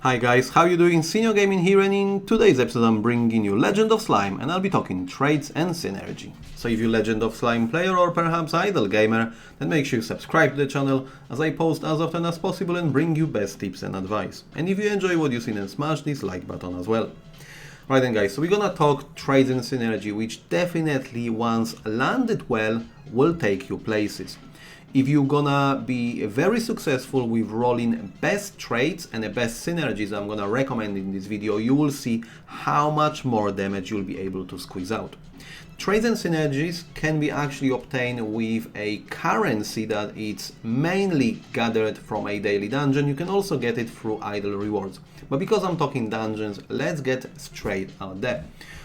Hi guys, how you doing? Senior Gaming here, and in today's episode I'm bringing you Legend of Slime and I'll be talking trades and synergy. So if you're Legend of Slime player or perhaps idle gamer, then make sure you subscribe to the channel as I post as often as possible and bring you best tips and advice. And if you enjoy what you see, then smash this like button as well. Right then guys, so we're gonna talk trades and synergy, which definitely once landed well will take you places. If you're gonna be very successful with rolling best trades and the best synergies I'm gonna recommend in this video, you will see how much more damage you'll be able to squeeze out. Trades and synergies can be actually obtained with a currency that it's mainly gathered from a daily dungeon. You can also get it through idle rewards. But because I'm talking dungeons, let's get straight out there.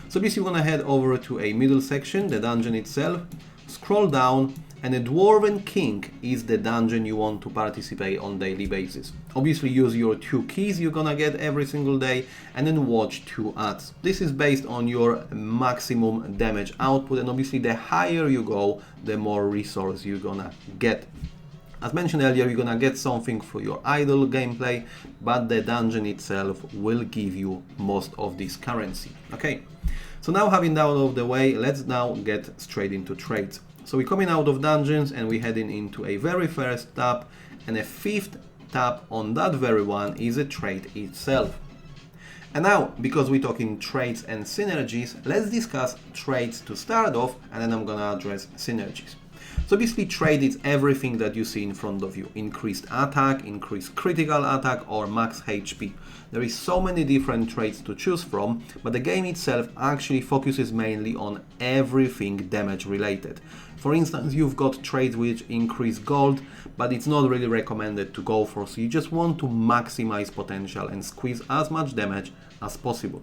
So basically you're gonna head over to a middle section, the dungeon itself, scroll down, and the Dwarven King is the dungeon you want to participate on daily basis. Obviously use your 2 keys you're gonna get every single day and then watch 2 ads. This is based on your maximum damage output, and obviously the higher you go, the more resource you're gonna get. As mentioned earlier, you're gonna get something for your idle gameplay, but the dungeon itself will give you most of this currency. Okay, so now having that out of the way, let's now get straight into trades. So we're coming out of dungeons and we're heading into a very first tab, and a 5th tab on that very one is a trade itself. And now, because we're talking trades and synergies, let's discuss trades to start off, and then I'm gonna address synergies. So basically trade is everything that you see in front of you. Increased attack, increased critical attack, or max HP. There is so many different trades to choose from, but the game itself actually focuses mainly on everything damage related. For instance, you've got trades which increase gold, but it's not really recommended to go for, so you just want to maximize potential and squeeze as much damage as possible.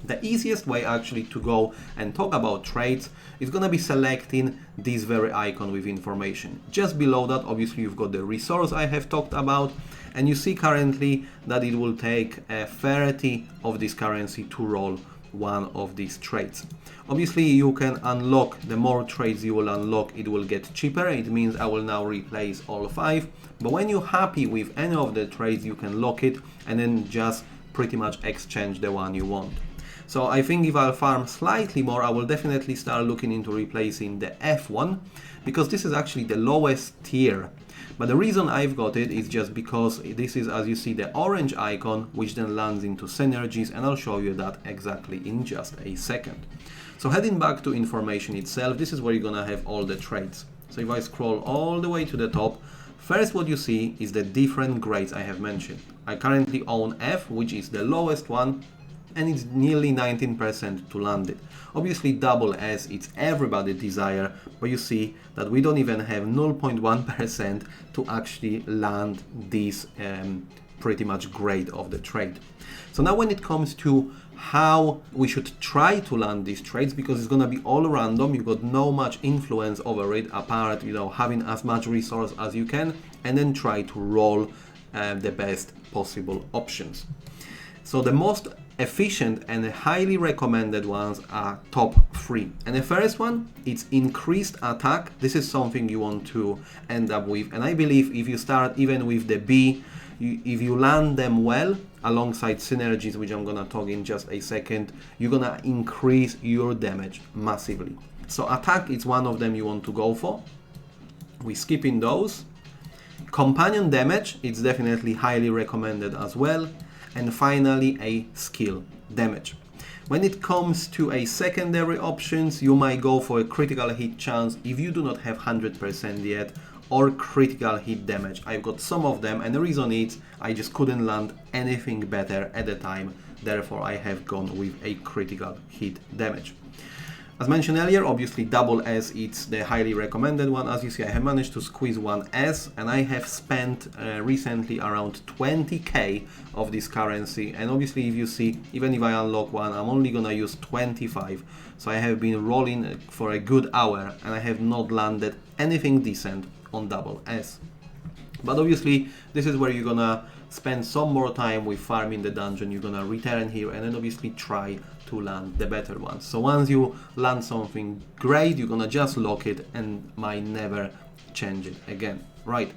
The easiest way actually to go and talk about trades is gonna be selecting this very icon with information. Just below that, obviously you've got the resource I have talked about, and you see currently that it will take 30 of this currency to roll one of these trades. Obviously you can unlock, the more trades you will unlock, it will get cheaper. It means I will now replace all 5, but when you're happy with any of the trades, you can lock it and then just pretty much exchange the one you want. So I think if I'll farm slightly more, I will definitely start looking into replacing the F1, because this is actually the lowest tier. But the reason I've got it is just because this is, as you see, the orange icon, which then lands into synergies, and I'll show you that exactly in just a second. So heading back to information itself, this is where you're gonna have all the trades. So if I scroll all the way to the top, first what you see is the different grades I have mentioned. I currently own F, which is the lowest one, and it's nearly 19% to land it. Obviously double S, it's everybody's desire, but you see that we don't even have 0.1% to actually land this pretty much grade of the trade. So now when it comes to how we should try to land these trades, because it's gonna be all random, you've got no much influence over it apart, having as much resource as you can, and then try to roll the best possible options. So the most efficient and highly recommended ones are top 3. And the first one, it's increased attack. This is something you want to end up with. And I believe if you start even with the B, if you land them well, alongside synergies, which I'm gonna talk in just a second, you're gonna increase your damage massively. So attack is one of them you want to go for. We're skipping those. Companion damage, it's definitely highly recommended as well. And finally, a skill damage. When it comes to a secondary options, you might go for a critical hit chance if you do not have 100% yet, or critical hit damage. I've got some of them, and the reason is I just couldn't land anything better at the time, therefore I have gone with a critical hit damage. As mentioned earlier, obviously double S, it's the highly recommended one. As you see, I have managed to squeeze one S, and I have spent recently around 20k of this currency. And obviously if you see, even if I unlock one, I'm only gonna use 25. So I have been rolling for a good hour and I have not landed anything decent on double S. But obviously this is where you're gonna spend some more time with farming the dungeon. You're gonna return here and then obviously try to land the better ones. So once you land something great, you're gonna just lock it and might never change it again, right?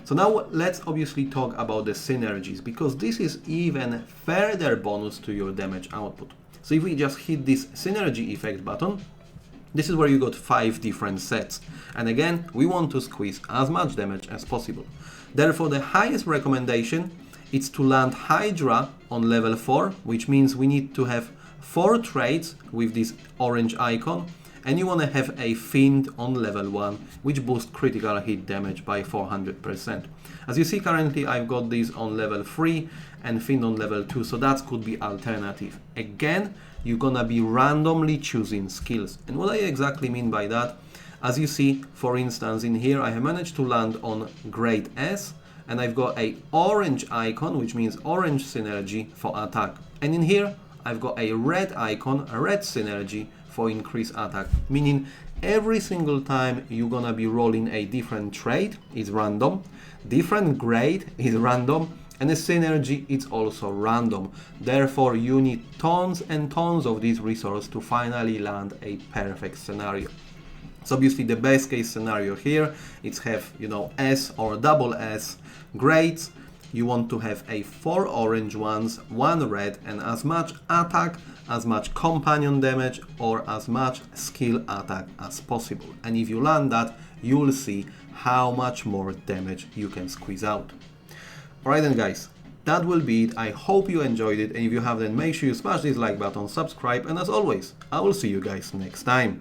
So now let's obviously talk about the synergies, because this is even further bonus to your damage output. So if we just hit this synergy effect button, this is where you got 5 different sets. And again, we want to squeeze as much damage as possible. Therefore, the highest recommendation is to land Hydra on level 4, which means we need to have 4 traits with this orange icon, and you want to have a Fiend on level 1, which boosts critical hit damage by 400%. As you see, currently I've got these on level 3 and Fiend on level 2, so that could be alternative. Again, you're gonna be randomly choosing skills. And what I exactly mean by that, as you see, for instance, in here I have managed to land on Grade S, and I've got a orange icon, which means orange synergy for attack. And in here, I've got a red icon, a red synergy for increased attack. Meaning every single time you're gonna be rolling a different trait is random, different grade is random, and the synergy is also random. Therefore, you need tons and tons of these resources to finally land a perfect scenario. So obviously the best case scenario here is have, you know, S or double S grades. You want to have a 4 orange ones, 1 red, and as much attack, as much companion damage, or as much skill attack as possible. And if you land that, you will see how much more damage you can squeeze out. Alright then guys, that will be it. I hope you enjoyed it, and if you have, then make sure you smash this like button, subscribe, and as always, I will see you guys next time.